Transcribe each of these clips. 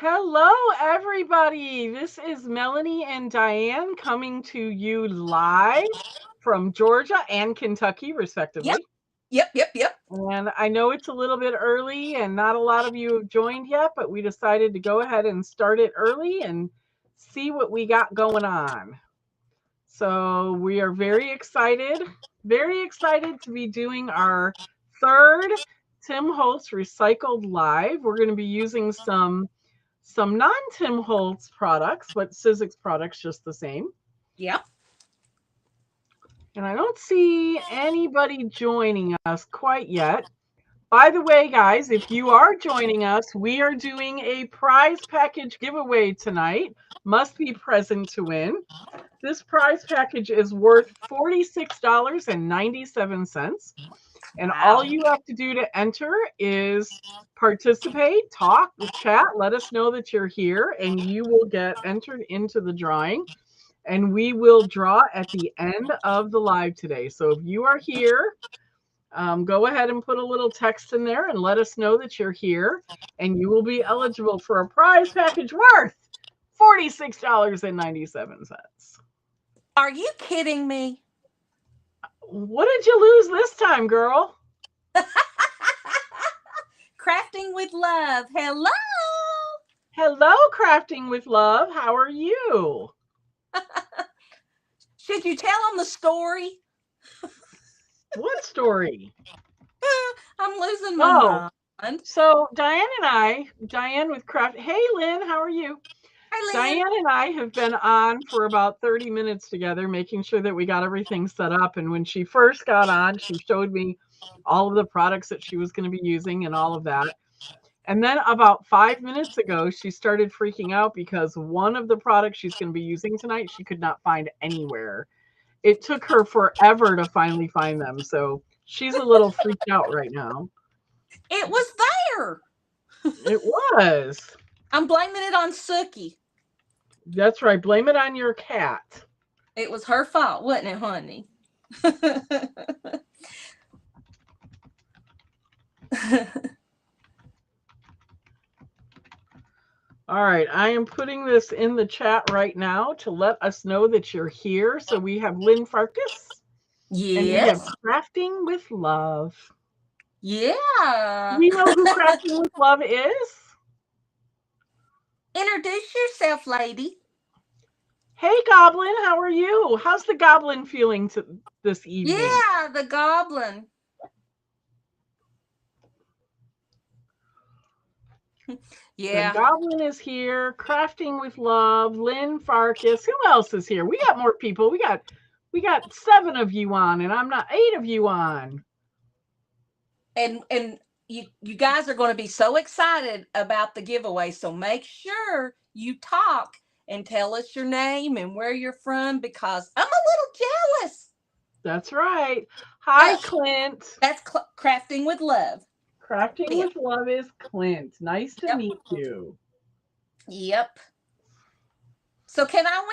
Hello, everybody. This is Melanie and Diane coming to you live from Georgia and Kentucky, Yep, respectively. yep. And I know it's a little bit early and not a lot of you have joined yet, but we decided to go ahead and start it early and see what we got going on. So we are very excited to be doing our third Tim Holtz Recycled Live. We're going to be using some non-Tim Holtz products, but Sizzix products just the same. Yep. And I don't see anybody joining us quite yet. By the way, guys, if you are joining us, we are doing a prize package giveaway tonight. Must be present to win. This prize package is worth $46.97. And all you have to do to enter is participate, talk, chat, let us know that you're here, and you will get entered into the drawing. And we will draw at the end of the live today. So if you are here, go ahead and put a little text in there and let us know that you're here, and you will be eligible for a prize package worth $46.97. Are you kidding me? What did you lose this time, girl? Crafting with love. Hello. Hello, Crafting with Love. How are you? Should you tell them the story? What story? I'm losing my Oh, mind. so Diane with Craft. Hey, Lynn, how are you? Hey, Lynn. Diane and I have been on for about 30 minutes together, making sure that we got everything set up. And when she first got on, she showed me all of the products that she was going to be using and all of that. And then about 5 minutes ago, she started freaking out because one of the products she's going to be using tonight, she could not find anywhere. It took her forever to finally find them. So she's a little freaked out right now. It was there. It was. I'm blaming it on Sookie. That's right. Blame it on your cat. It was her fault, wasn't it, honey? All right, I am putting this in the chat right now to let us know that you're here. So we have Lynn Farkas and we have Yes. Crafting with Love. Yeah. Do you know who Crafting with Love is? Introduce yourself, lady. Hey, Goblin, how are you? How's the Goblin feeling this evening? Yeah, the goblin. The Yeah. Goblin is here. Crafting with Love. Lynn Farkas. Who else is here? We got more people. We got 7 of you on, and I'm not 8 of you on. And you guys are going to be so excited about the giveaway, so make sure you talk and tell us your name and where you're from, because I'm a little jealous. That's right. Hi, uh, Clint. that's Crafting with Love. Crafting Yeah. with Love is Clint. Nice to Yep. meet you. Yep. So can I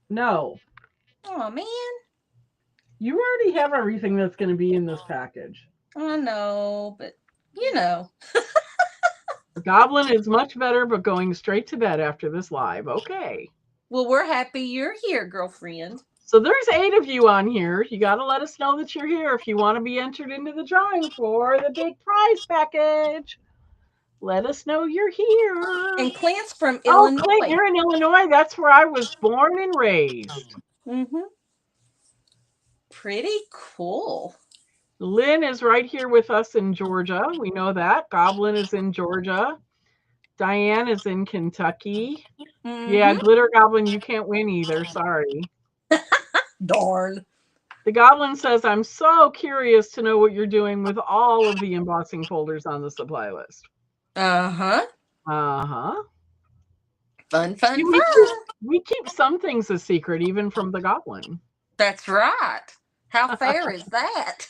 No, win? Oh man. you already have everything that's going to be in this package. I know, but you know. The Goblin is much better, but going straight to bed after this live. Okay. Well, we're happy you're here, girlfriend. So there's 8 of you on here. You got to let us know that you're here if you want to be entered into the drawing for the big prize package. Let us know you're here. And Clint's from Oh, Clint, Illinois. you're in Illinois. That's where I was born and raised. Mm-hmm. Pretty cool. Lynn is right here with us in Georgia. We know that. Goblin is in Georgia. Diane is in Kentucky. Yeah, Mm-hmm. Glitter Goblin, you can't win either. Sorry. Darn. The Goblin says, I'm so curious to know what you're doing with all of the embossing folders on the supply list. Uh-huh. Uh-huh. Fun, See, fun, we keep some things a secret, even from the Goblin. That's right. How fair is that?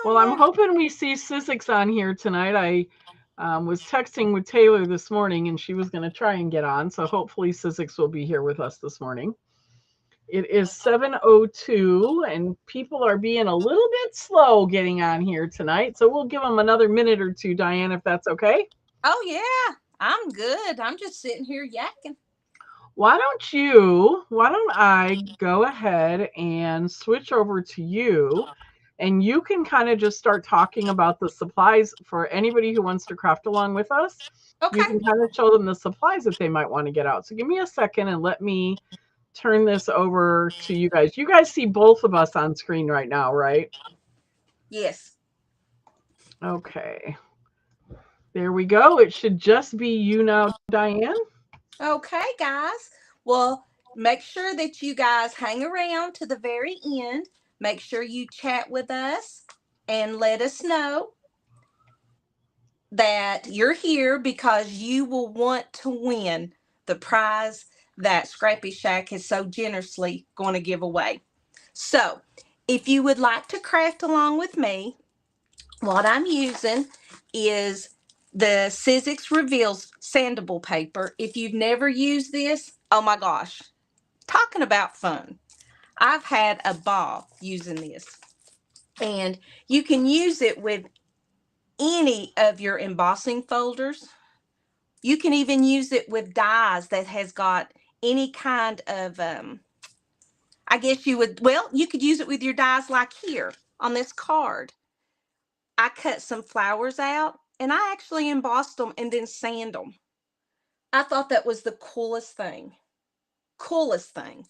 Well, I'm hoping we see Sizzix on here tonight. I was texting with Taylor this morning, and she was going to try and get on. So hopefully Sizzix will be here with us this morning. It is 7:02 and people are being a little bit slow getting on here tonight. So we'll give them another minute or two, Diane, if that's okay. Oh, yeah. I'm good. I'm just sitting here yakking. Why don't I go ahead and switch over to you, and you can kind of just start talking about the supplies for anybody who wants to craft along with us. You Okay. can kind of show them the supplies that they might want to get out. So give me a second and let me turn this over to you guys. You guys see both of us on screen right now, right? Yes. Okay. There we go. It should just be you now, Diane. Okay, guys. Well, make sure that you guys hang around to the very end. Make sure you chat with us and let us know that you're here because you will want to win the prize that Scrappy Shack is so generously going to give away. So, if you would like to craft along with me, what I'm using is the Sizzix Reveals sandable paper. If you've never used this, oh my gosh, talking about fun. I've had a ball using this. And you can use it with any of your embossing folders. You can even use it with dies that has got any kind of, I guess you would, well, you could use it with your dies like here on this card. I cut some flowers out and I actually embossed them and then sand them. I thought that was the coolest thing. Coolest thing.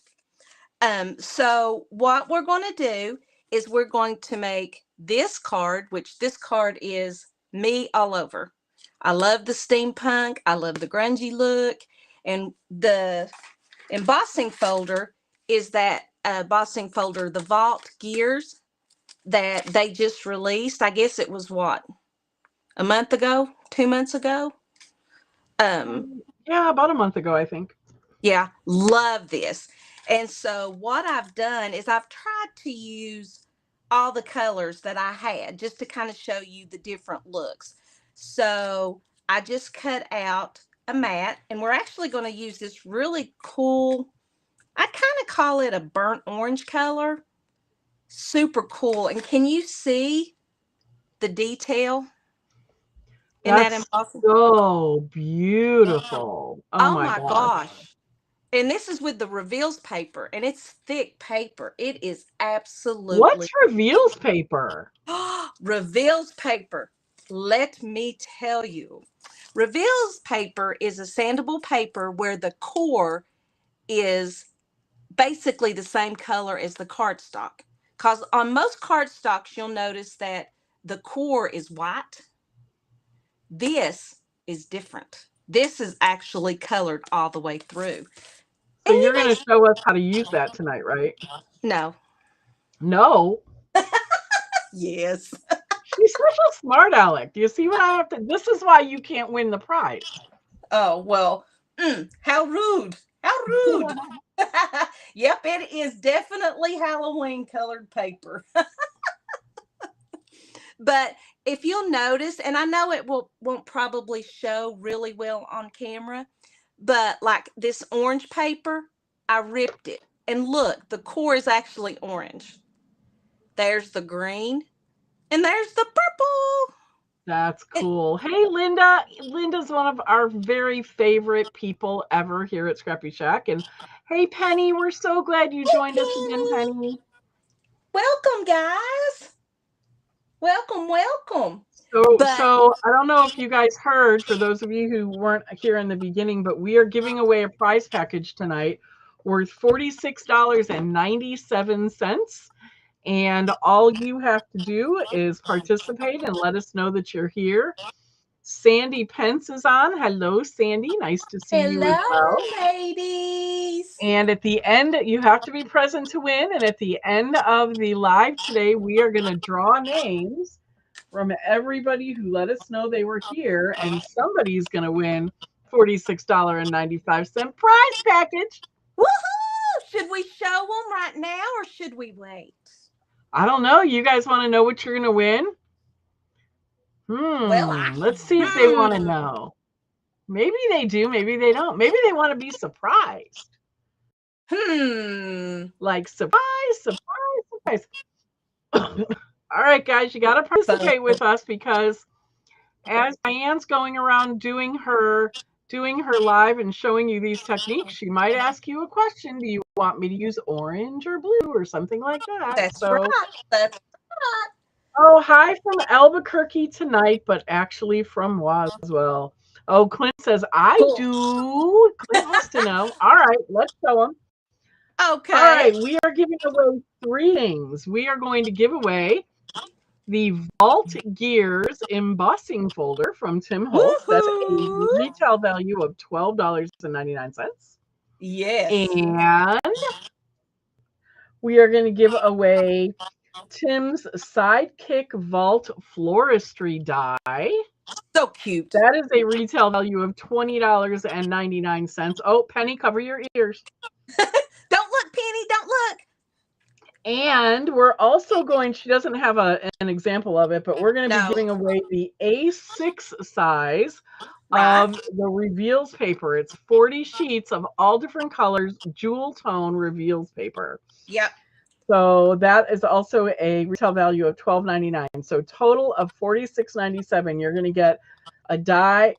So what we're going to do is we're going to make this card, which this card is me all over. I love the steampunk. I love the grungy look. And the embossing folder is that embossing folder, the Vault Gears that they just released. I guess it was what, a month ago, 2 months ago. Yeah, about a month ago, I think. Yeah, love this. And so what I've done is I've tried to use all the colors that I had just to kind of show you the different looks. So I just cut out a mat, and we're actually going to use this really cool, I kind of call it a burnt orange color. Super cool. And can you see the detail in that That's embossing? so beautiful. Oh Oh my my gosh. gosh. And this is with the Reveals paper, and it's thick paper. It is absolutely What's Reveals paper? Reveals paper. Let me tell you. Reveals paper is a sandable paper where the core is basically the same color as the cardstock. Because on most cardstocks, you'll notice that the core is white. This is different. This is actually colored all the way through. So you're going to show us how to use that tonight, right? No. No. Yes. She's such a smart aleck. Do you see what I have to? This is why you can't win the prize. Oh, well, how rude. How rude. Yep, it is definitely Halloween colored paper. But if you'll notice, and I know it won't probably show really well on camera, but like this orange paper, I ripped it. And look, the core is actually orange. There's the green, and there's the purple. That's cool. Hey, Linda. Linda's one of our very favorite people ever here at Scrappy Shack. And hey, Penny, we're so glad you joined us again, Penny. Welcome, guys. Welcome, welcome. So I don't know if you guys heard, for those of you who weren't here in the beginning, but we are giving away a prize package tonight worth $46.97. And all you have to do is participate and let us know that you're here. Sandy Pence is on. Hello, Sandy. Nice to see you as well. Hello, ladies. And at the end, you have to be present to win. And at the end of the live today, we are going to draw names from everybody who let us know they were here. And somebody's going to win $46.95 prize package. Woohoo! Should we show them right now or should we wait? I don't know. You guys want to know what you're going to win? Well, Let's see if they want to know. Maybe they do. Maybe they don't. Maybe they want to be surprised. Like surprise, surprise, surprise. All right, guys, you got to participate with us because as Diane's going around doing her live and showing you these techniques, she might ask you a question. Do you want me to use orange or blue or something like that? That's right. That's right. Oh, hi from Albuquerque tonight, but actually from Roswell. Oh, Clint says, I Cool. do. Clint wants to know. All right, let's show him. Okay. All right, we are giving away 3 things. We are going to give away the Vault Gears embossing folder from Tim Holtz. That's a retail value of $12.99. Yes. And we are going to give away Tim's Sidekick Vault Floristry die. So cute. That is a retail value of $20.99. Oh, Penny, cover your ears. Don't look, Penny, don't look. And we're also going, she doesn't have an example of it, but we're going to be giving away the A6 size of the Reveals paper. It's 40 sheets of all different colors, jewel tone Reveals paper. Yep. So that is also a retail value of $12.99. So total of $46.97. You're going to get a die.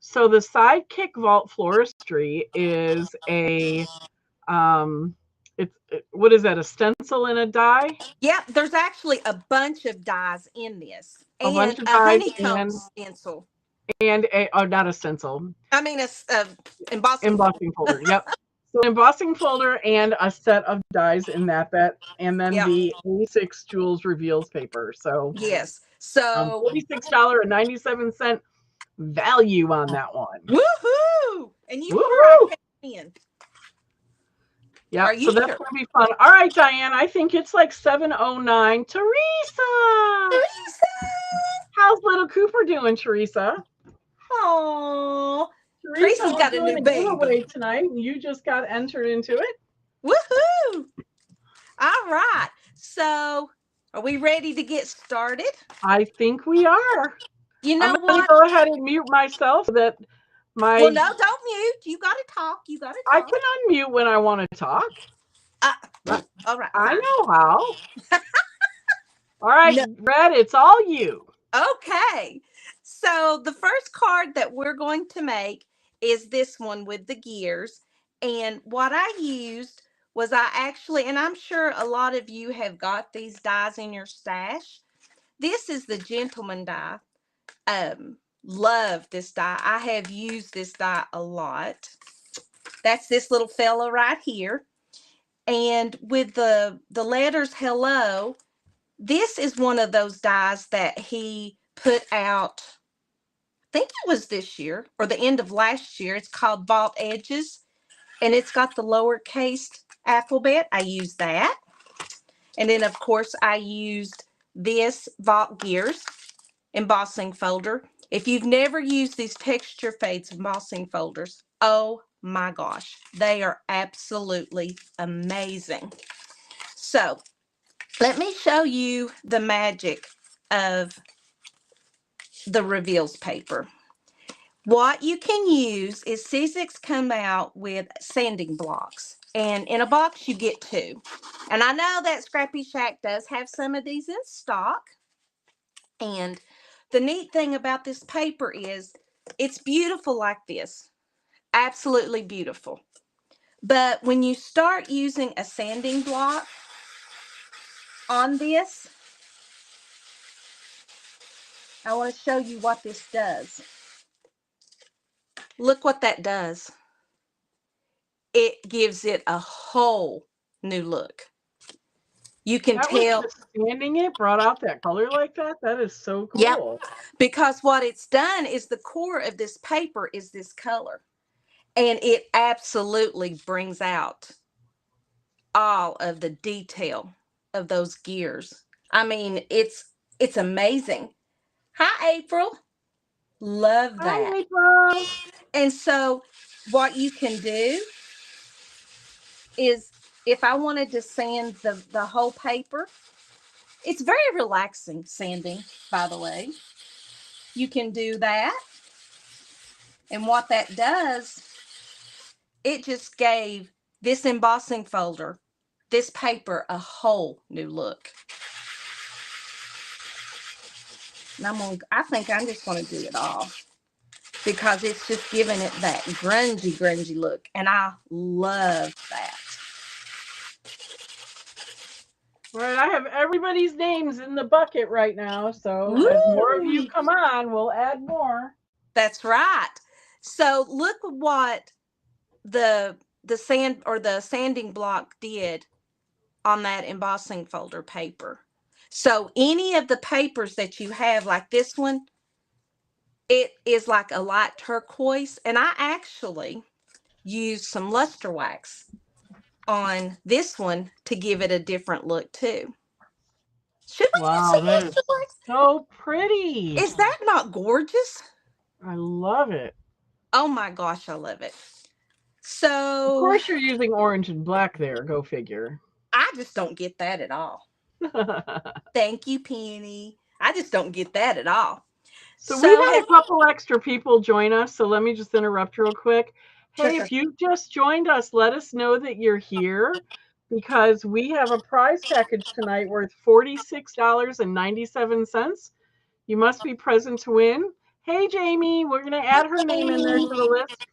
So the Sidekick Vault Floristry is a what is that, a stencil in a die? Yep, there's actually a bunch of dies in this. A bunch of a dies honeycomb stencil. And not a stencil. I mean a embossing folder. Yep. So embossing folder and a set of dies in that and then the A6 Jewels Reveals paper. So yes. So $46.97 value on that one. Woohoo! And you put in. Yeah, so that's going to be fun. All right, Diane, I think it's like 7:09. Teresa! How's little Cooper doing, Teresa? Oh, Teresa's got a new baby tonight, and you just got entered into it. Woohoo! All right, so are we ready to get started? I think we are. You know I'm gonna go ahead and mute myself so that Well, no, don't mute. You got to talk. You got to talk. I can unmute when I want to talk. All right. I know how. All right, Red, it's all you. Okay. So the first card that we're going to make is this one with the gears. And what I used was and I'm sure a lot of you have got these dies in your stash. This is the Gentleman die. Love this die. I have used this die a lot. That's this little fella right here. And with the letters hello, this is one of those dies that he put out, I think it was this year or the end of last year. It's called Vault Edges, and it's got the lowercase alphabet. I used that. And then, of course, I used this Vault Gears embossing folder. If you've never used these Texture Fades embossing folders, oh my gosh, they are absolutely amazing. So let me show you the magic of the Reveals paper. What you can use is Sizzix come out with sanding blocks. And in a box, you get 2. And I know that Scrappy Shack does have some of these in stock. And the neat thing about this paper is it's beautiful like this. Absolutely beautiful. But when you start using a sanding block on this, I want to show you what this does. Look what that does. It gives it a whole new look. You can tell. Sanding it brought out that color like that. That is so cool. Yeah, because what it's done is the core of this paper is this color. And it absolutely brings out all of the detail of those gears. I mean, it's amazing. Hi, April. Love that. Hi, April. And so what you can do is, if I wanted to sand the whole paper, it's very relaxing sanding, by the way. You can do that. And what that does, it just gave this embossing folder, this paper, a whole new look. And I think I'm just going to do it all because it's just giving it that grungy look. And I love that. All right, I have everybody's names in the bucket right now. So Woo! as more of you come on, we'll add more. That's right. So look what the sand or the sanding block did on that embossing folder paper. So any of the papers that you have, like this one, it is like a light turquoise. And I actually used some luster wax on this one to give it a different look too. Should we use some that luster is wax? so pretty. Is that not gorgeous? I love it. Oh my gosh, I love it. So Of course you're using orange and black there, go figure. I just don't get that at all. Thank you, Penny. I just don't get that at all. So we've had a couple extra people join us, so let me just interrupt real quick. Hey, Sure. if you just joined us, let us know that you're here because we have a prize package tonight worth $46.97. You must be present to win. Hey, Jamie, we're going to add her name in there to the list.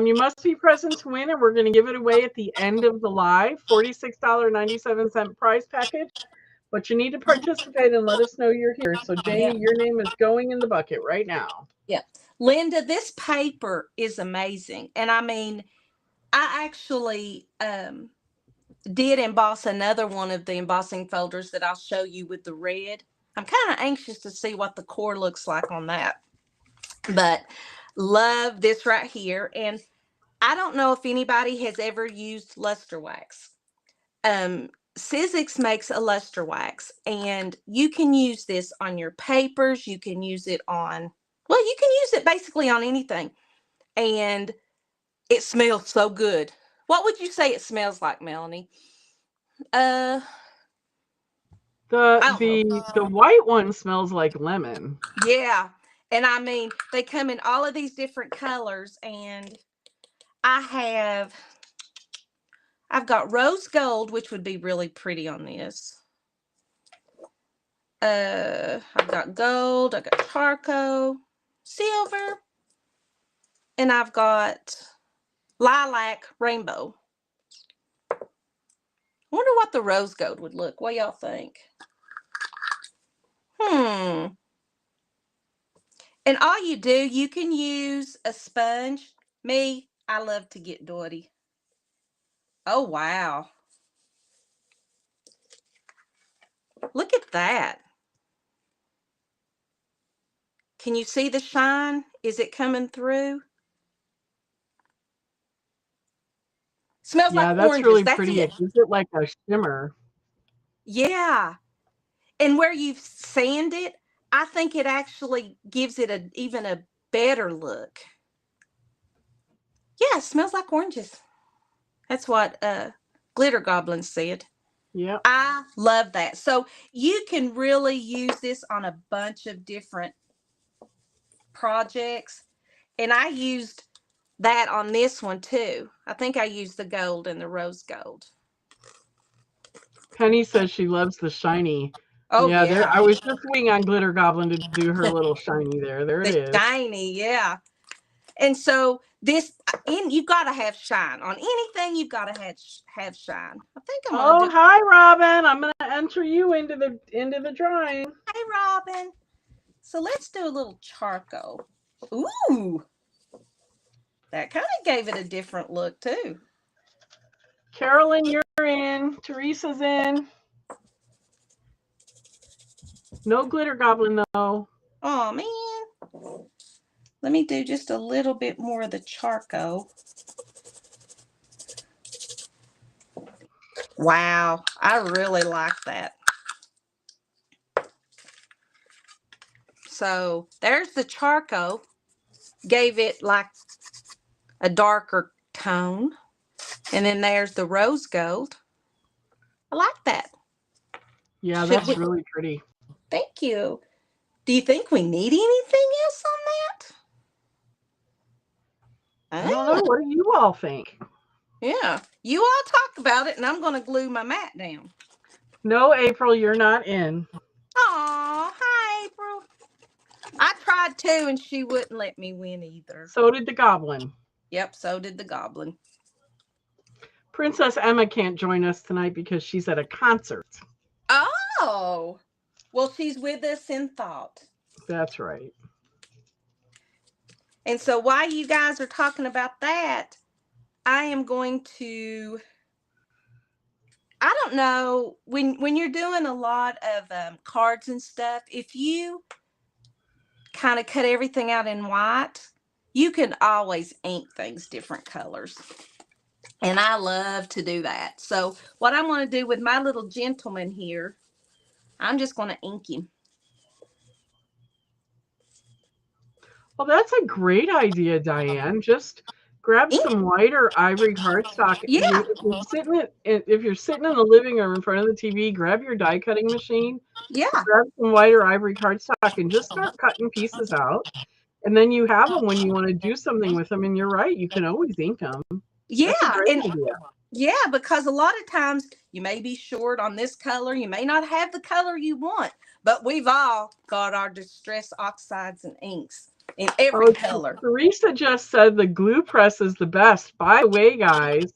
You must be present to win, and we're going to give it away at the end of the live. $46.97 prize package. But you need to participate and let us know you're here. So, Jamie, your name is going in the bucket right now. Yeah. Linda, this paper is amazing. And I mean, I actually did emboss another one of the embossing folders that I'll show you with the red. I'm kind of anxious to see what the core looks like on that. But love this right here. And I don't know if anybody has ever used luster wax. Sizzix makes a luster wax, and you can use this on your papers. You can use it on, well, you can use it basically on anything. And it smells so good. What would you say it smells like, Melanie? The white one smells like lemon. Yeah. And I mean, they come in all of these different colors, and I've got rose gold, which would be really pretty on this. I've got gold, I've got charcoal, silver, and I've got lilac rainbow. I wonder what the rose gold would look. What y'all think? And all you do, you can use a sponge. Me, I love to get dirty. Oh, wow. Look at that. Can you see the shine? Is it coming through? Smells like oranges. Yeah, that's really pretty. It gives it like a shimmer. Yeah. And where you've sanded it, I think it actually gives it even a better look. Yeah, it smells like oranges. That's what Glitter Goblin said. Yeah. I love that. So you can really use this on a bunch of different projects. And I used that on this one too. I think I used the gold and the rose gold. Penny says she loves the shiny. Oh, yeah. I was just waiting on Glitter Goblin to do her little shiny there. There it is. Shiny, yeah. And so this, you've got to have shine. On anything, you've got to have shine. I think I'm gonna do... hi, Robin. I'm going to enter you into the drawing. Hey, Robin. So let's do a little charcoal. Ooh. That kind of gave it a different look, too. Carolyn, you're in. Teresa's in. No Glitter Goblin, though. Oh, man. Let me do just a little bit more of the charcoal. Wow. I really like that. So there's the charcoal. Gave it like a darker tone. And then there's the rose gold. I like that. Yeah, that's really pretty. Thank you. Do you think we need anything else on that? I don't know. What do you all think? Yeah. You all talk about it, and I'm going to glue my mat down. No, April, you're not in. Aw, hi, April. I tried to, and she wouldn't let me win either. So did the goblin. Yep, so did the goblin. Princess Emma can't join us tonight because she's at a concert. Oh, well, she's with us in thought. That's right. And so while you guys are talking about that, I am going to, I don't know, when you're doing a lot of cards and stuff, if you kind of cut everything out in white, you can always ink things different colors. And I love to do that. So what I'm going to do with my little gentleman here, I'm just going to ink him. Well, that's a great idea, Diane. Just grab Ink? some white or ivory cardstock. Yeah. If you're sitting in the living room in front of the TV, grab your die cutting machine, Yeah. grab some white or ivory cardstock, and just start cutting pieces out. And then you have them when you want to do something with them. And you're right, you can always ink them. Yeah. That's a great idea. Yeah, because a lot of times you may be short on this color. You may not have the color you want, but we've all got our distress oxides and inks in every color. Teresa just said the glue press is the best. By the way, guys,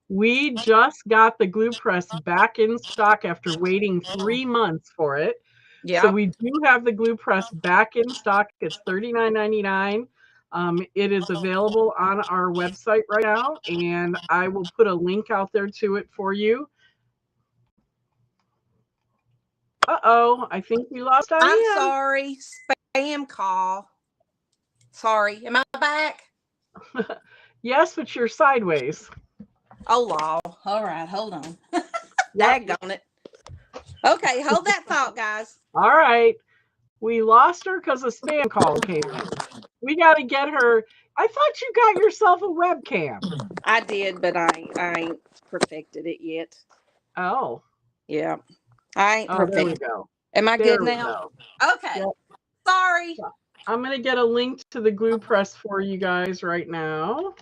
we just got the glue press back in stock after waiting 3 months for it. Yeah. So we do have the glue press back in stock. It's $39.99. It is available on our website right now, and I will put a link out there to it for you. Uh-oh, I think we lost Diane. I'm sorry. Spam call. Sorry. Am I back? Yes, but you're sideways. Oh, law. All right. Hold on. Daggone it. Okay. Hold that thought, guys. All right. We lost her because a spam call came in. We got to get her. I thought you got yourself a webcam. I did, but I ain't perfected it yet. Oh. Yeah. I ain't perfected. There we go. Am I good now? Okay. Yep. Sorry. I'm going to get a link to the glue press for you guys right now.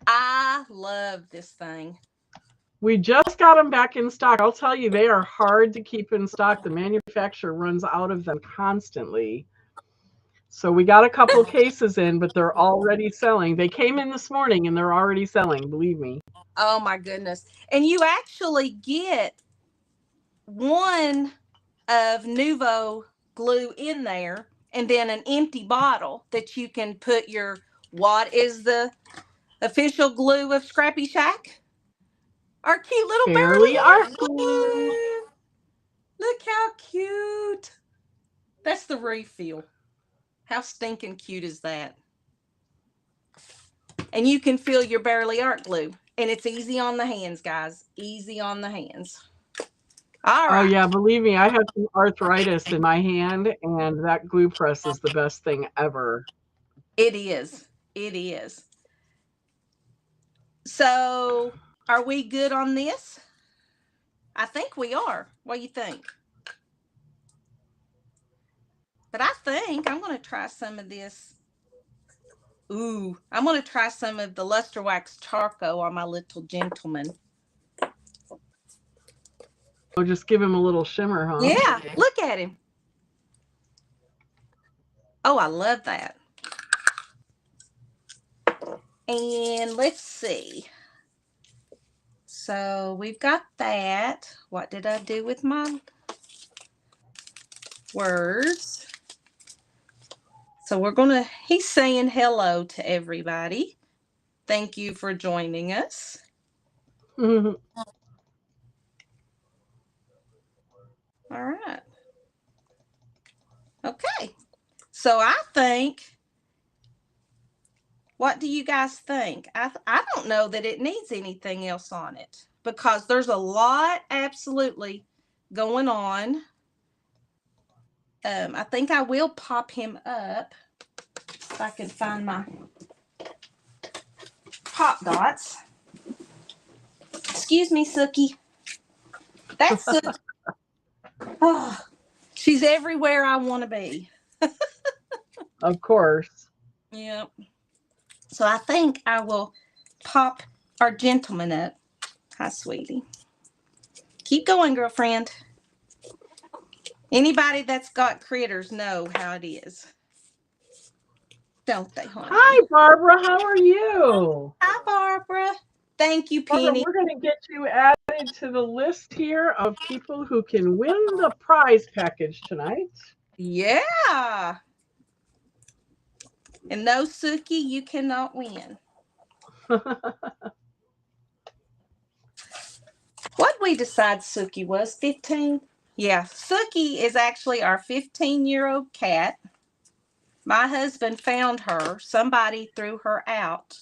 I love this thing. We just got them back in stock. I'll tell you, they are hard to keep in stock. The manufacturer runs out of them constantly. So we got a couple cases in, but they're already selling. They came in this morning and they're already selling, believe me. Oh my goodness. And you actually get one of Nuvo glue in there and then an empty bottle that you can put your, what is the official glue of Scrappy Shack? Our cute little Bearly Art glue. Look how cute. That's the refill. How stinking cute is that? And you can fill your Bearly Art glue. And it's easy on the hands, guys. Easy on the hands. All right. Oh, yeah. Believe me, I have some arthritis in my hand, and that glue press is the best thing ever. It is. It is. So, are we good on this? I think we are. What do you think? But I think I'm going to try some of this. Ooh, I'm going to try some of the Luster Wax Charcoal on my little gentleman. We'll just give him a little shimmer, huh? Yeah, look at him. Oh, I love that. And let's see. So we've got that. What did I do with my words? So we're going to, he's saying hello to everybody. Thank you for joining us. Mm-hmm. All right. Okay. So I think, what do you guys think? I don't know that it needs anything else on it because there's a lot absolutely going on. I think I will pop him up if I can find my pop dots. Excuse me, Sookie. That's Sookie. Oh, she's everywhere I want to be. Of course. Yep. So I think I will pop our gentleman up. Hi, sweetie. Keep going, girlfriend. Anybody that's got critters know how it is. Don't they, honey? Hi, Barbara. How are you? Hi, Barbara. Thank you, Barbara, Penny. we're going to get you added to the list here of people who can win the prize package tonight. Yeah. And no, Suki, you cannot win. What we decide Suki was 15? Yeah, Suki is actually our 15-year-old cat. My husband found her. Somebody threw her out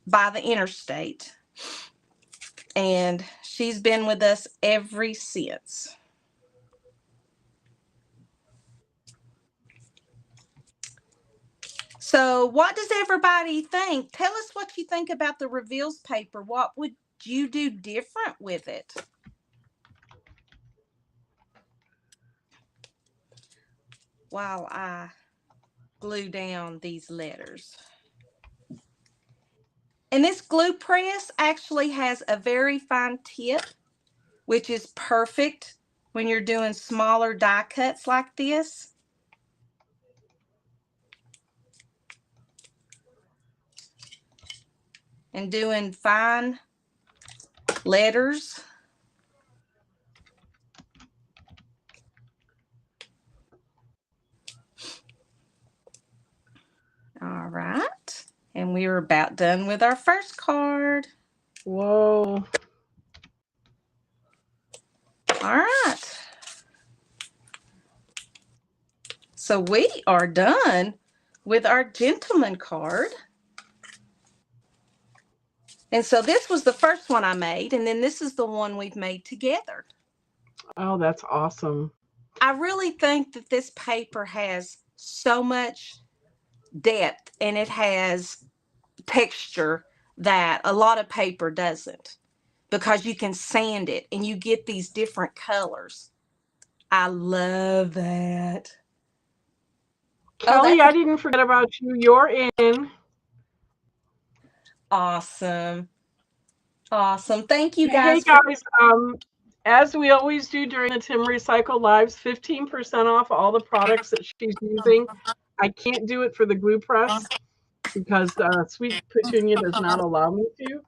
by the interstate. And she's been with us ever since. So what does everybody think? Tell us what you think about the reveals paper. What would you do different with it? While I glue down these letters. And this glue press actually has a very fine tip, which is perfect when you're doing smaller die cuts like this. And doing fine letters. All right. And we are about done with our first card. Whoa. All right. So we are done with our gentleman card. And so this was the first one I made, and then this is the one we've made together. Oh, that's awesome. I really think that this paper has so much depth and it has texture that a lot of paper doesn't, because you can sand it and you get these different colors. I love that. Kelly, I didn't forget about you. You're in. Awesome. Awesome. Thank you, guys. Hey, guys. As we always do during the Tim Recycle Lives, 15% off all the products that she's using. I can't do it for the glue press because Sweet Petunia does not allow me to.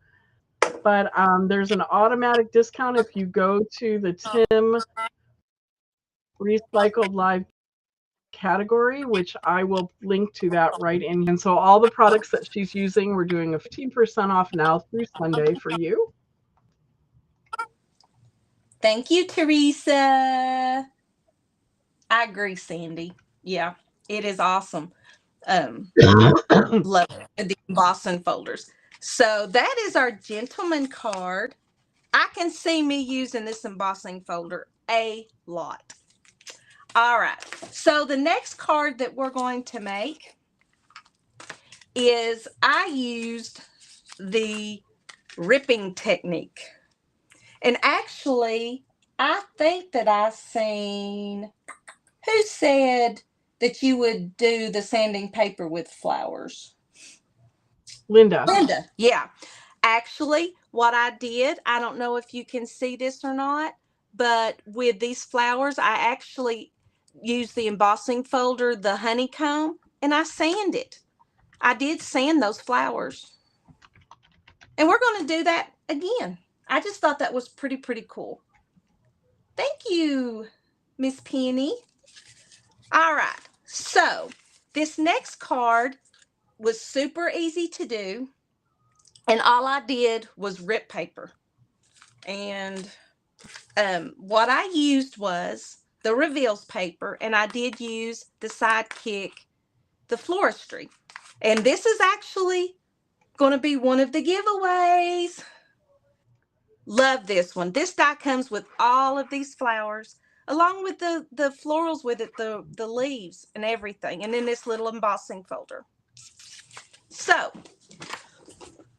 But there's an automatic discount if you go to the Tim Recycled Live category, which I will link to that right in. And so all the products that she's using, we're doing a 15% off now through Sunday for you. Thank you, Teresa. I agree, Sandy. Yeah, it is awesome. Love the embossing folders. So that is our gentleman card. I can see me using this embossing folder a lot. All right. So the next card that we're going to make is, I used the ripping technique. And actually, I think that I seen, who said that you would do the sanding paper with flowers? Linda. Linda, yeah. Actually, what I did, I don't know if you can see this or not, but with these flowers, I actually used the embossing folder, the honeycomb, and I sand it. I did sand those flowers. And we're going to do that again. I just thought that was pretty cool. Thank you, Miss Penny. All right. So this next card was super easy to do. And all I did was rip paper. And what I used was the reveals paper. And I did use the Sidekick, the floristry. And this is actually going to be one of the giveaways. Love this one. This die comes with all of these flowers, along with the florals with it, the leaves and everything. And then this little embossing folder. So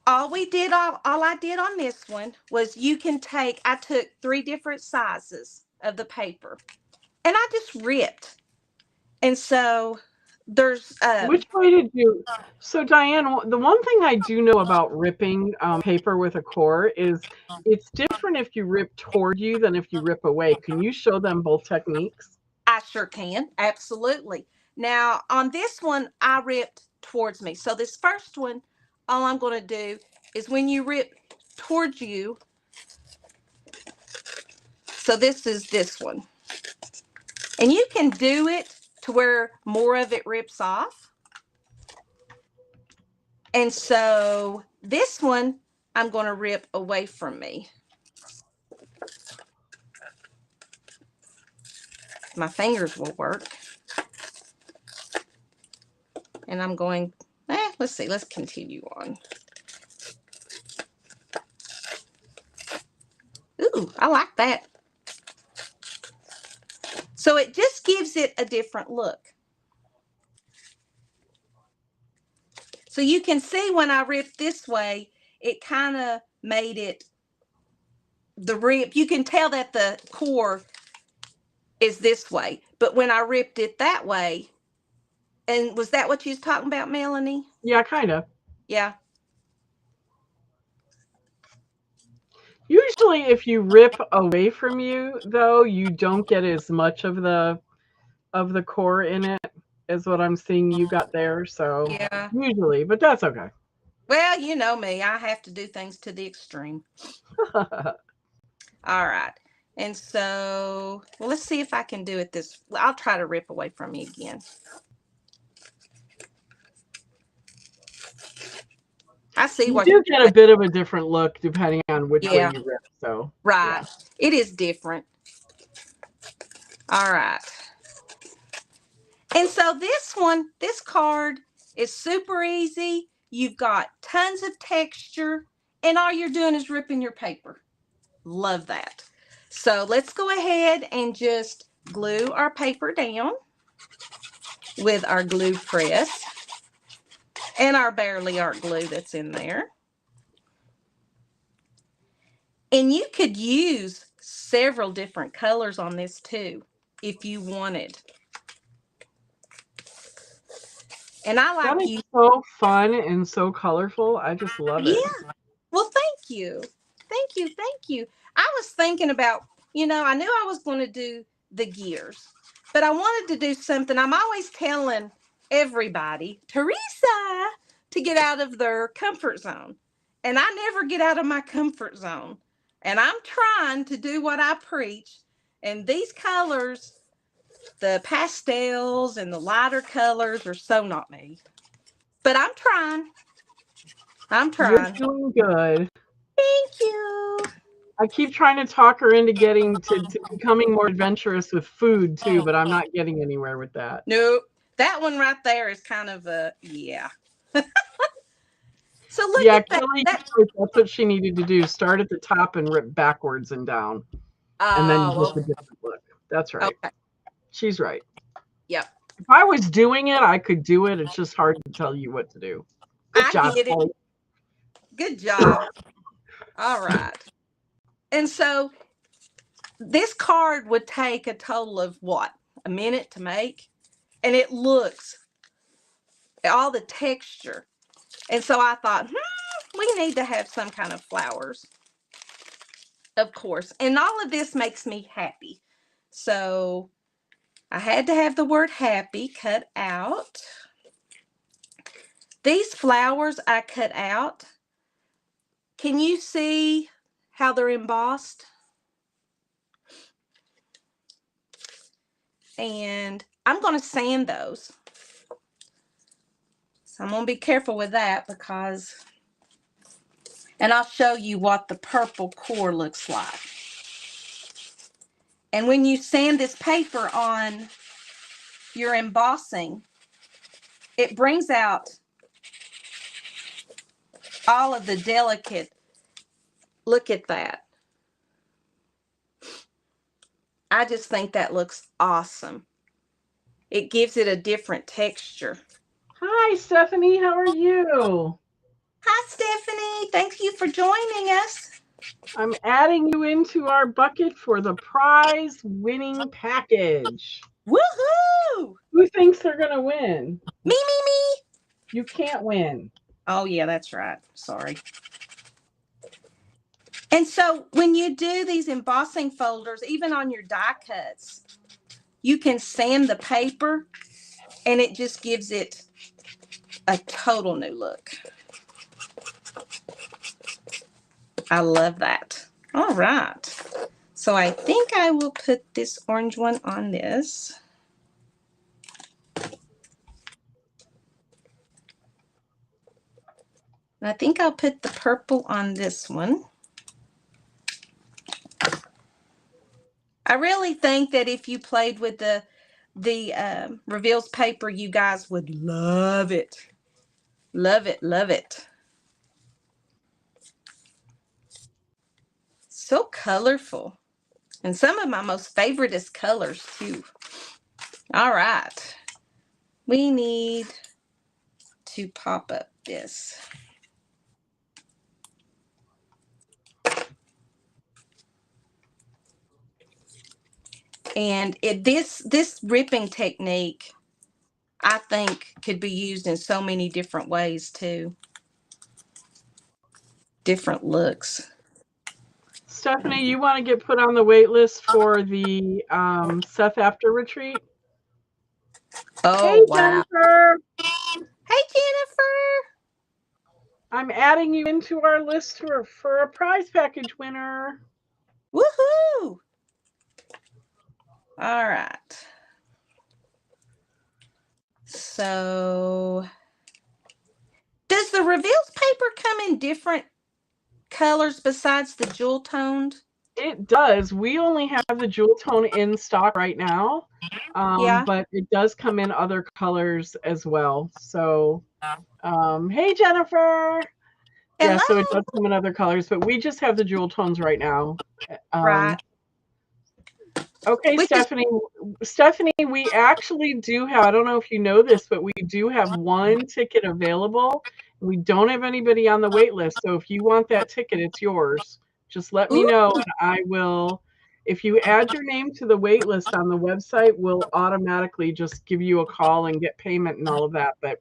all I did on this one was, you can take, I took 3 different sizes of the paper and I just ripped. And so there's Which way did you? So Diane, the one thing I do know about ripping paper with a core is it's different if you rip toward you than if you rip away. Can you show them both techniques? I sure can. Absolutely. Now, on this one, I ripped towards me. So this first one, all I'm going to do is when you rip towards you, so this is this one. And you can do it to where more of it rips off. And so this one, I'm going to rip away from me. My fingers will work. And I'm going, let's see, let's continue on. Ooh, I like that. So it just gives it a different look. So you can see when I ripped this way, it kind of made it, the rip, you can tell that the core is this way. But when I ripped it that way, and was that what you was talking about, Melanie? Yeah, kind of. Yeah. Usually if you rip away from you, though, you don't get as much of the core in it as what I'm seeing you got there. So Yeah. usually, but that's okay. Well, you know me, I have to do things to the extreme. All right. And so, well, let's see if I can do it this. I'll try to rip away from you again. I see you what do get a bit of a different look depending on which way Yeah. you rip. So Right. yeah. It is different. All right. And so this one, this card is super easy. You've got tons of texture, and all you're doing is ripping your paper. Love that. So let's go ahead and just glue our paper down with our glue press and our Bearly Art glue that's in there. And you could use several different colors on this too, if you wanted. And I like that is so fun and so colorful. I just love it. Yeah. Well, thank you. Thank you. Thank you. I was thinking about, I knew I was going to do the gears, but I wanted to do something. I'm always telling everybody, Teresa, to get out of their comfort zone. And I never get out of my comfort zone. And I'm trying to do what I preach. And these colors, the pastels and the lighter colors, are so not me. But I'm trying. I'm trying. You're doing good. Thank you. I keep trying to talk her into getting to becoming more adventurous with food too, but I'm not getting anywhere with that. Nope. That one right there is kind of a, yeah. So look Yeah, at that. Kelly, that's what she needed to do. Start at the top and rip backwards and down. And then you get the different look. That's right. Okay. She's right. Yep. If I was doing it, I could do it. It's just hard to tell you what to do. Good job, get it. Kelly. Good job. All right. And so this card would take a total of what? A minute to make? And it looks, all the texture. And so I thought, we need to have some kind of flowers. Of course. And all of this makes me happy. So I had to have the word happy cut out. These flowers I cut out. Can you see how they're embossed? And I'm going to sand those. So I'm going to be careful with that because, and I'll show you what the purple core looks like. And when you sand this paper on your embossing, it brings out all of the delicate, look at that. I just think that looks awesome. It gives it a different texture. Hi, Stephanie. How are you? Hi, Stephanie. Thank you for joining us. I'm adding you into our bucket for the prize winning package. Woohoo! Who thinks thinks they're going to win? Me. You can't win. Oh, yeah, that's right. Sorry. And so when you do these embossing folders, even on your die cuts, you can sand the paper and it just gives it a total new look. I love that. All right. So I think I will put this orange one on this. And I think I'll put the purple on this one. I really think that if you played with the reveals paper, you guys would love it. Love it, love it. So colorful. And some of my most favoriteest colors too. All right. We need to pop up this. And this ripping technique, I think, could be used in so many different ways too. Different looks. Stephanie, you want to get put on the wait list for the Seth After Retreat? Oh, hey, wow. Jennifer. Hey, Jennifer. I'm adding you into our list for a prize package winner. Woohoo! All right. So, does the reveals paper come in different colors besides the jewel toned? It does. We only have the jewel tone in stock right now. Yeah. But it does come in other colors as well. So, hey, Jennifer. Hello. Yeah, so it does come in other colors, but we just have the jewel tones right now. Right. Okay, Stephanie, we actually do have, I don't know if you know this, but we do have one ticket available. We don't have anybody on the wait list. So if you want that ticket, it's yours. Just let me know and I will, if you add your name to the wait list on the website, we'll automatically just give you a call and get payment and all of that. But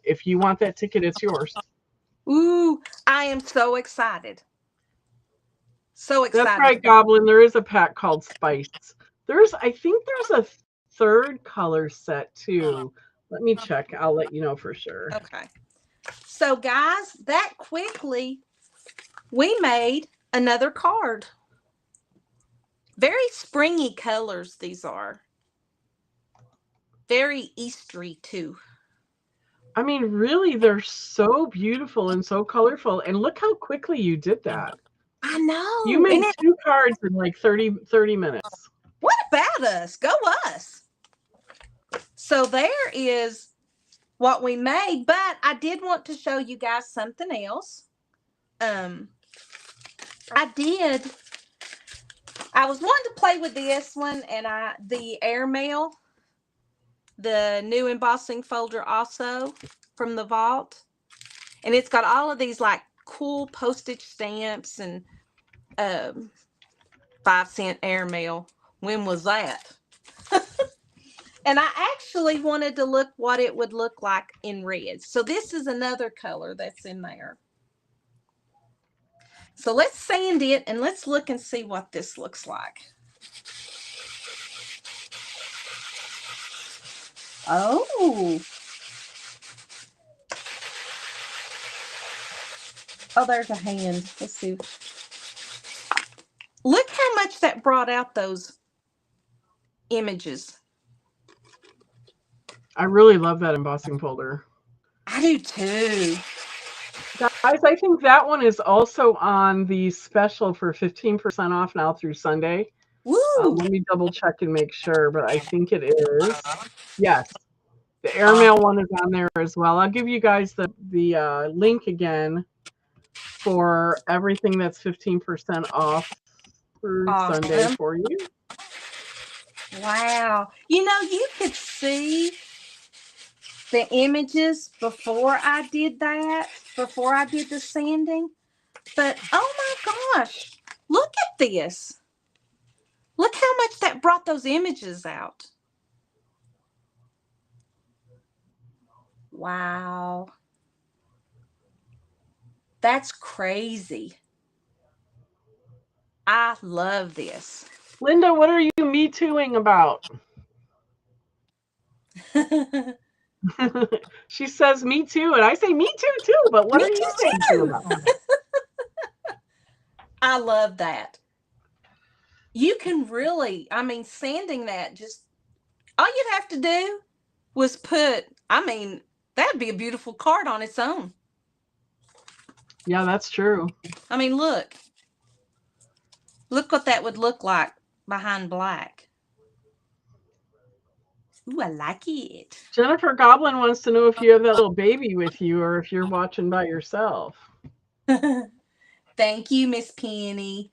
if you want that ticket, it's yours. Ooh, I am so excited. So excited. That's right, Goblin. There is a pack called Spice. I think there's a third color set too. Let me check. I'll let you know for sure. Okay. So guys, that quickly we made another card. Very springy colors these are. Very Eastery too. I mean, really, they're so beautiful and so colorful. And look how quickly you did that. I know. You made 2 cards in like 30 minutes. What about us? Go us. So there is what we made, but I did want to show you guys something else. I was wanting to play with this one, and the airmail, the new embossing folder also from the vault, and it's got all of these like cool postage stamps and 5-cent airmail. When was that? And I actually wanted to look what it would look like in red. So this is another color that's in there. So let's sand it and let's look and see what this looks like. Oh. Oh, there's a hand. Let's see. Look how much that brought out those images. I really love that embossing folder. I do too. Guys, I think that one is also on the special for 15% off now through Sunday. Woo! Let me double check and make sure, but I think it is. Yes, the airmail one is on there as well. I'll give you guys the link again for everything that's 15% off through Sunday for you. Wow. You know, you could see the images before I did that, before I did the sanding. But, oh my gosh, look at this. Look how much that brought those images out. Wow. That's crazy. I love this. Linda, what are you Me Tooing about? She says me too, and I say me too, but what Me are you too, saying too about? I love that. You can really, I mean, sanding that, just all you'd have to do was put, I mean, that'd be a beautiful card on its own. Yeah, that's true. I mean, look what that would look like behind black. Ooh, I like it. Jennifer Goblin wants to know if you have that little baby with you or if you're watching by yourself. Thank you, Miss Penny.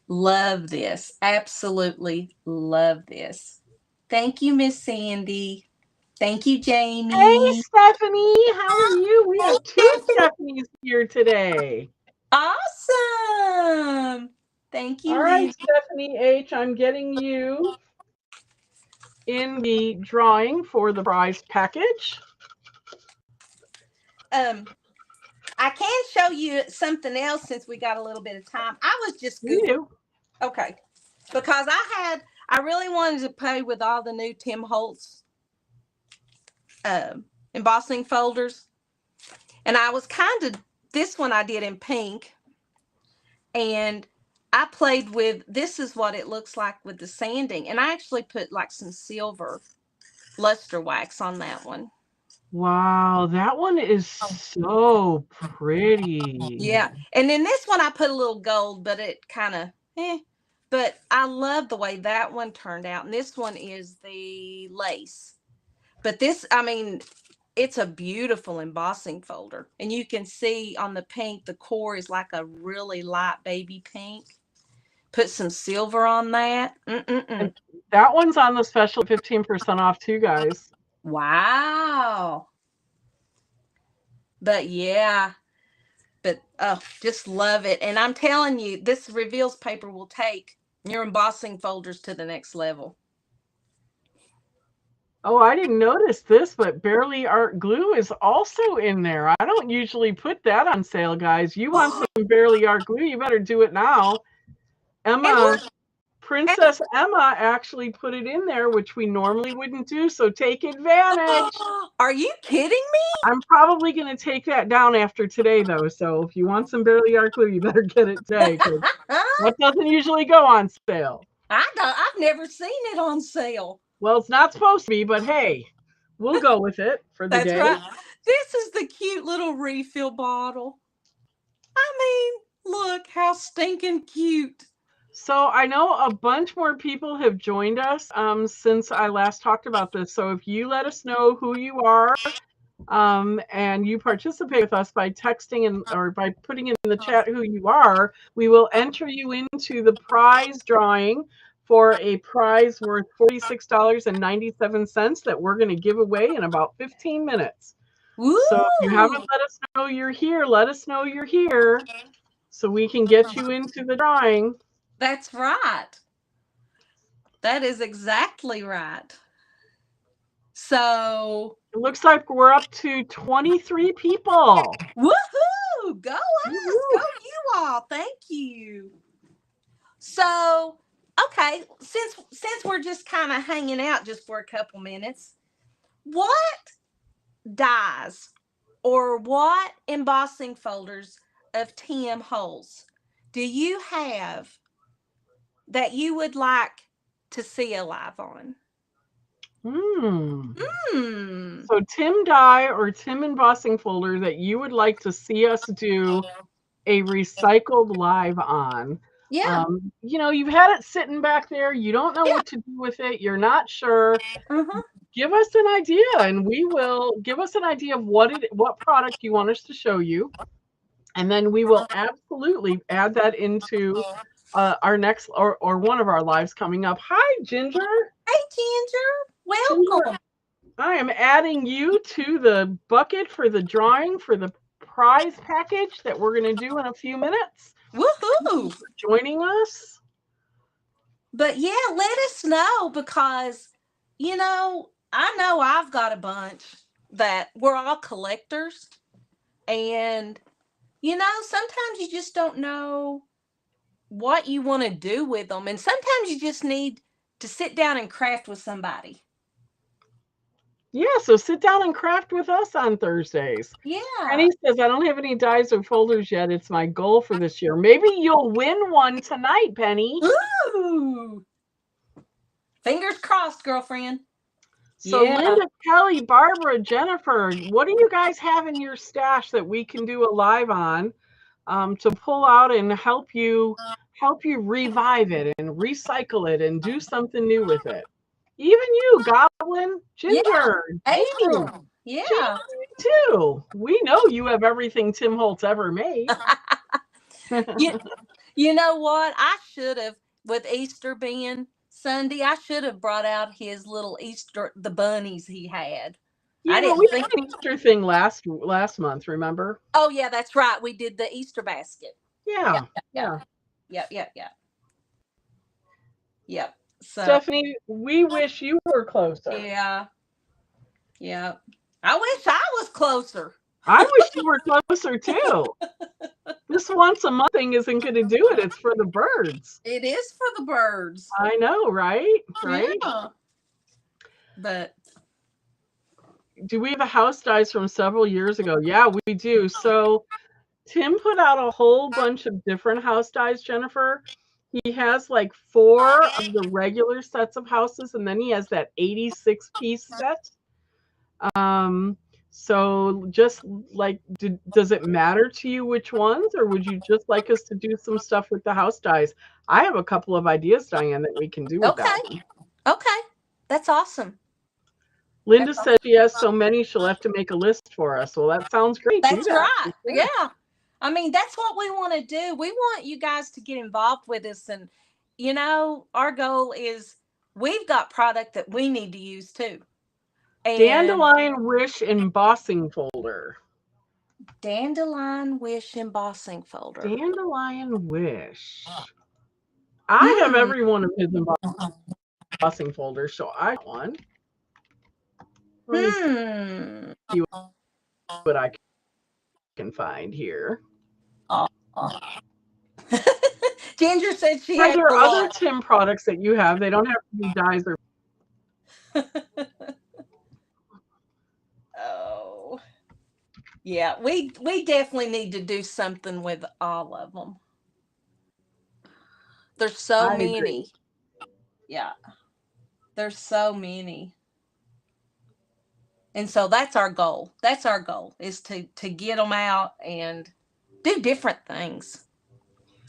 Love this. Absolutely love this. Thank you, Miss Sandy. Thank you, Jamie. Hey, Stephanie, how are you? We have 2 Stephanies here today. Awesome. Thank you, All right, Lizzie. Stephanie H., I'm getting you in the drawing for the prize package. I can show you something else since we got a little bit of time. I was just Googling. Okay. Because I really wanted to play with all the new Tim Holtz embossing folders. And I was this one I did in pink. And I played with, this is what it looks like with the sanding. And I actually put like some silver luster wax on that one. Wow, that one is so pretty. Yeah. And then this one I put a little gold, but it kind of, but I love the way that one turned out. And this one is the lace. But this, I mean, it's a beautiful embossing folder. And you can see on the pink, the core is like a really light baby pink. Put some silver on that. And that one's on the special 15% off too, guys. Wow. But yeah, just love it. And I'm telling you, this Reveals paper will take your embossing folders to the next level. Oh, I didn't notice this, but Barely Art glue is also in there. I don't usually put that on sale, guys. You want some Barely Art glue, you better do it now. Emma, Princess Emma actually put it in there, which we normally wouldn't do, so take advantage. Are you kidding me? I'm probably going to take that down after today, though, so if you want some Barely Art glue, you better get it today, because that doesn't usually go on sale. I've never seen it on sale. Well, it's not supposed to be, but hey, we'll go with it for the day. That's right. This is the cute little refill bottle. I mean, look how stinking cute. So I know a bunch more people have joined us since I last talked about this. So if you let us know who you are and you participate with us by texting or by putting in the chat who you are, we will enter you into the prize drawing for a prize worth $46.97 that we're going to give away in about 15 minutes. Woo! So if you haven't let us know you're here, let us know you're here so we can get you into the drawing. That's right. That is exactly right. So it looks like we're up to 23 people. Woohoo! Go us! Go you all! Thank you. So, okay, since we're just kind of hanging out just for a couple minutes, what dies or what embossing folders of Tim Holtz do you have that you would like to see a live on? So Tim die or Tim embossing folder that you would like to see us do a recycled live on. Yeah. You know, you've had it sitting back there. You don't know what to do with it. You're not sure. Give us an idea, and we will give us an idea of what product you want us to show you, and then we will absolutely add that into our next or one of our lives coming up. Hi, Ginger. Hey, Ginger. Welcome. Ginger, I am adding you to the bucket for the drawing for the prize package that we're going to do in a few minutes. Woohoo! For joining us. But yeah, let us know because, you know I've got a bunch. that we're all collectors, and sometimes you just don't know what you want to do with them, and sometimes you just need to sit down and craft with somebody. Yeah, so sit down and craft with us on Thursdays. Yeah. Penny says, I don't have any dies or folders yet. It's my goal for this year. Maybe you'll win one tonight, Penny. Ooh. Fingers crossed, girlfriend. So Linda, Kelly, Barbara, Jennifer, what do you guys have in your stash that we can do a live on to pull out and help you revive it and recycle it and do something new with it? Even you, Goblin, Ginger, April. Yeah. Jamie, too. We know you have everything Tim Holtz ever made. You know what? I should have, with Easter being Sunday, I should have brought out his little the bunnies he had. Yeah, but we did an Easter thing last month, remember? Oh, yeah, that's right. We did the Easter basket. Yeah. Yep. So, Stephanie, we wish you were closer. Yeah. I wish I was closer. I wish you were closer too. This once a month thing isn't going to do it. It's for the birds. It is for the birds. I know, right? Right. Yeah. But do we have a house dies from several years ago? Yeah, we do. So Tim put out a whole bunch of different house dies, Jennifer. He has like 4 of the regular sets of houses, and then he has that 86-piece set. So just like, does it matter to you which ones, or would you just like us to do some stuff with the house dies? I have a couple of ideas, Diane, that we can do with that one. Okay. That's awesome. Linda said she has so many, she'll have to make a list for us. Well, that sounds great. That's right. Yeah. I mean, that's what we want to do. We want you guys to get involved with us. And, our goal is we've got product that we need to use too. And Dandelion Wish embossing folder. Dandelion Wish embossing folder. Dandelion Wish. I have every one of his embossing folders, so I want one. Let me see what I can find here. Ginger said she Are had there other Tim products that you have? They don't have to be dies or. Oh, yeah. We definitely need to do something with all of them. There's so many. Agree. Yeah, there's so many. And so that's our goal. That's our goal, is to get them out and do different things.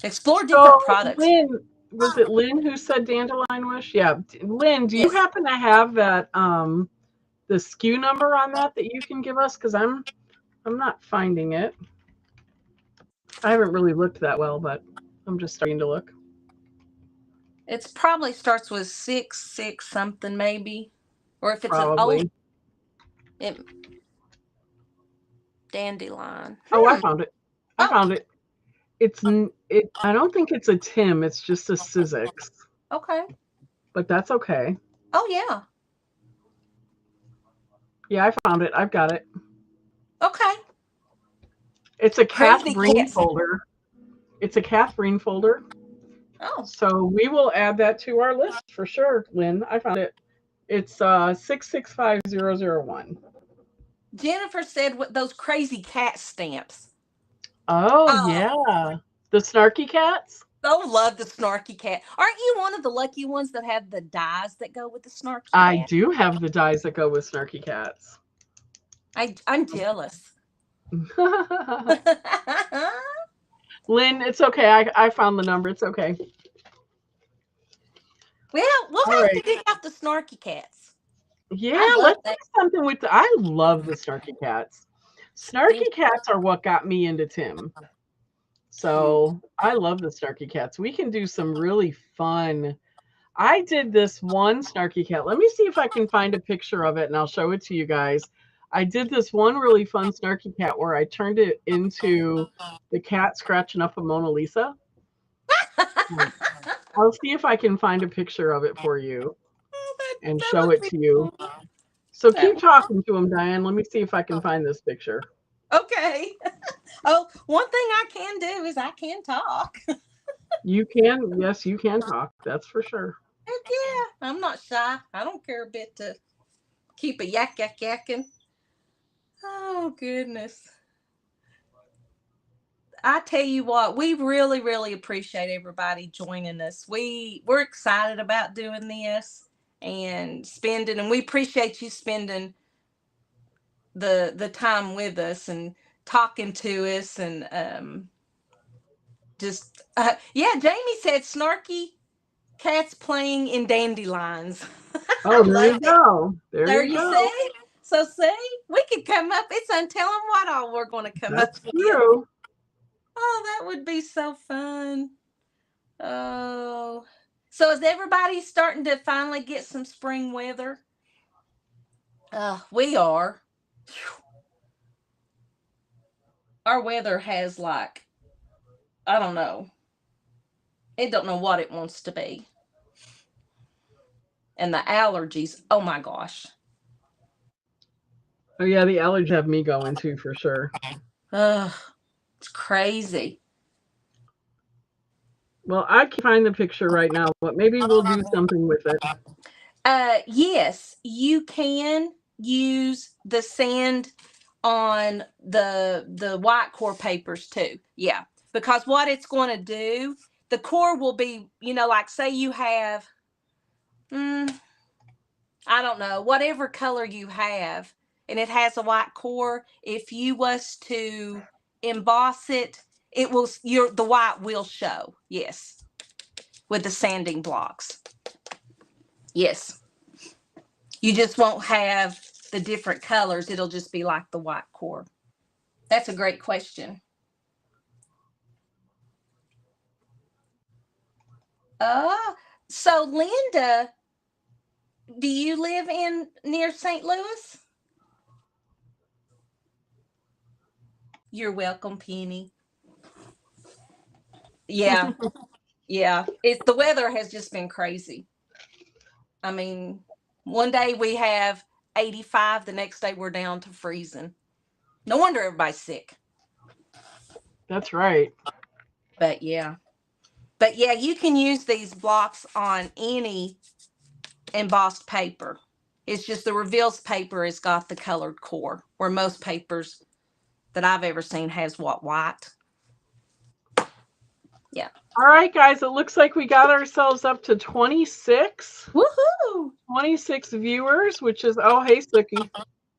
Explore different products. Lynn, was it Lynn who said Dandelion Wish? Yeah. Lynn, do you happen to have that the SKU number on that you can give us? Because I'm not finding it. I haven't really looked that well, but I'm just starting to look. It probably starts with 66 something, maybe. Or if it's probably. an old dandelion. Oh, I found it. I found it. I don't think it's a Tim. It's just a Sizzix. Okay. But that's okay. Oh, yeah. Yeah, I found it. I've got it. Okay. It's a Catherine folder. It's a Catherine folder. Oh. So we will add that to our list for sure, Lynn. I found it. It's 665001. Jennifer said those crazy cat stamps. Oh, yeah. The Snarky Cats? I love the Snarky Cat. Aren't you one of the lucky ones that have the dies that go with the Snarky Cat? I do have the dies that go with Snarky Cats. I'm jealous. Lynn, it's okay. I found the number. It's okay. Well, we'll have to dig out the Snarky Cats. Yeah, let's do something with I love the Snarky Cats. Snarky Cats are what got me into Tim. So I love the Snarky Cats. We can do some really fun. I did this one Snarky Cat. Let me see if I can find a picture of it and I'll show it to you guys. I did this one really fun Snarky Cat where I turned it into the cat scratching up a Mona Lisa. I'll see if I can find a picture of it for you and show it to you. So keep talking to him, Diane. Let me see if I can find this picture. Okay. Oh, one thing I can do is I can talk. You can, yes, you can talk. That's for sure. Heck yeah. I'm not shy. I don't care a bit to keep a yakking. Oh, goodness. I tell you what, we really, really appreciate everybody joining us. We're excited about doing this and we appreciate you spending the time with us and talking to us and just yeah. Jamie said snarky cats playing in dandelions. Oh, I there love you it. go. There There you you go. see. So see, we could come up. It's untelling what all we're going to come That's up with. true. Oh, that would be so fun. Oh, so is everybody starting to finally get some spring weather? We are. Whew. Our weather has like, I don't know. It don't know what it wants to be. And the allergies, oh my gosh. Oh yeah, the allergies have me going too for sure. Ugh, it's crazy. Well, I can't find the picture right now, but maybe we'll do something with it. Yes, you can use the sand on the white core papers too. Yeah, because what it's going to do, the core will be, like say you have, I don't know, whatever color you have, and it has a white core. If you was to emboss it, the white will show. Yes, with the sanding blocks. Yes. You just won't have the different colors. It'll just be like the white core. That's a great question. So Linda, do you live near St. Louis? You're welcome, Penny. Yeah. Yeah. The weather has just been crazy. I mean, one day we have 85, the next day we're down to freezing. No wonder everybody's sick. That's right. But yeah. But yeah, you can use these blocks on any embossed paper. It's just the reveals paper has got the colored core, where most papers that I've ever seen has white. Yeah. All right, guys, it looks like we got ourselves up to 26. Woohoo! 26 viewers, which is, oh, hey, Sookie.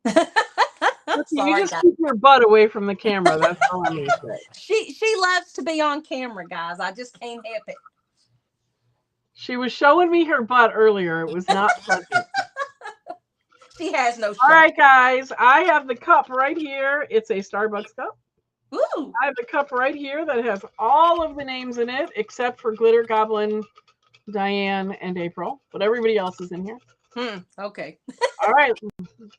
Sookie, Sorry, you just guys. keep your butt away from the camera. That's all I'm going to say. She loves to be on camera, guys. I just can't help it. She was showing me her butt earlier. It was not pleasant. She has no shame. All right, guys, I have the cup right here. It's a Starbucks cup. Ooh. I have a cup right here that has all of the names in it, except for Glitter Goblin, Diane, and April. But everybody else is in here. Okay. All right.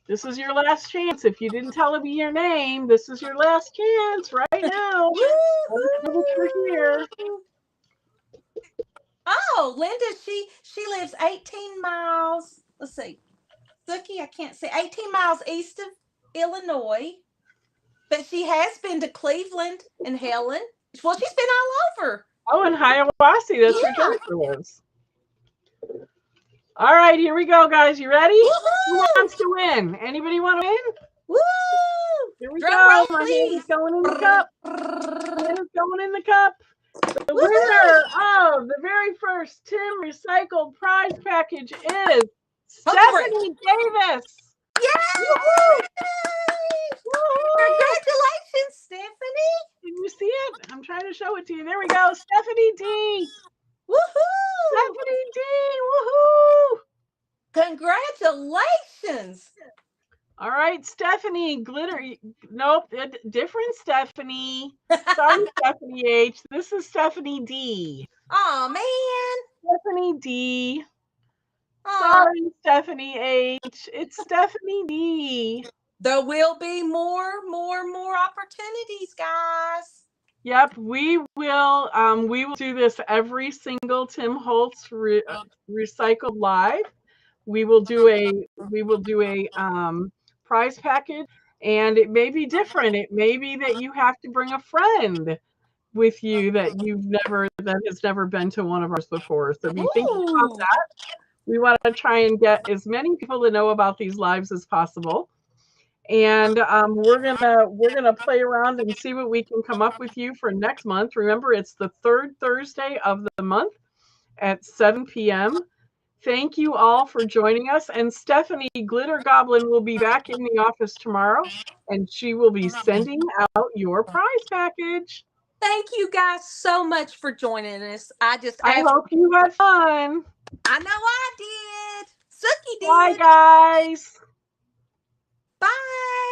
This is your last chance. If you didn't tell me your name, this is your last chance right now. Over here. Oh, Linda, she lives 18 miles. Let's see. Sookie, I can't see. 18 miles east of Illinois. But she has been to Cleveland and Helen. Well, she's been all over. Oh, and Hiawassee. That's where Jennifer lives. All right, here we go, guys. You ready? Woo-hoo! Who wants to win? Anybody want to win? Woo! Here we Drum go. roll, My please. hand is going in the cup. My hand is going in the cup. The winner of the very first Tim Recycled prize package is Stephanie Davis. Yay! Congratulations, Stephanie. Can you see it? I'm trying to show it to you. There we go. Stephanie D. Woohoo! Stephanie D. Woohoo! Congratulations. All right, Stephanie Glitter. Nope, different Stephanie. Sorry, Stephanie H. This is Stephanie D. Oh, man. Stephanie D. Aww. Sorry, Stephanie H. It's Stephanie D. There will be more opportunities, guys. Yep, we will. We will do this every single Tim Holtz Recycled Live. we will do a prize package, and it may be different. It may be that you have to bring a friend with you that has never been to one of ours before. So be thinking about Ooh. that. We want to try and get as many people to know about these lives as possible. And we're gonna play around and see what we can come up with you for next month. Remember, it's the third Thursday of the month at 7 p.m. Thank you all for joining us. And Stephanie Glitter Goblin will be back in the office tomorrow, and she will be sending out your prize package. Thank you guys so much for joining us. I hope you had fun. I know I did. Suki did. Bye, guys. Bye.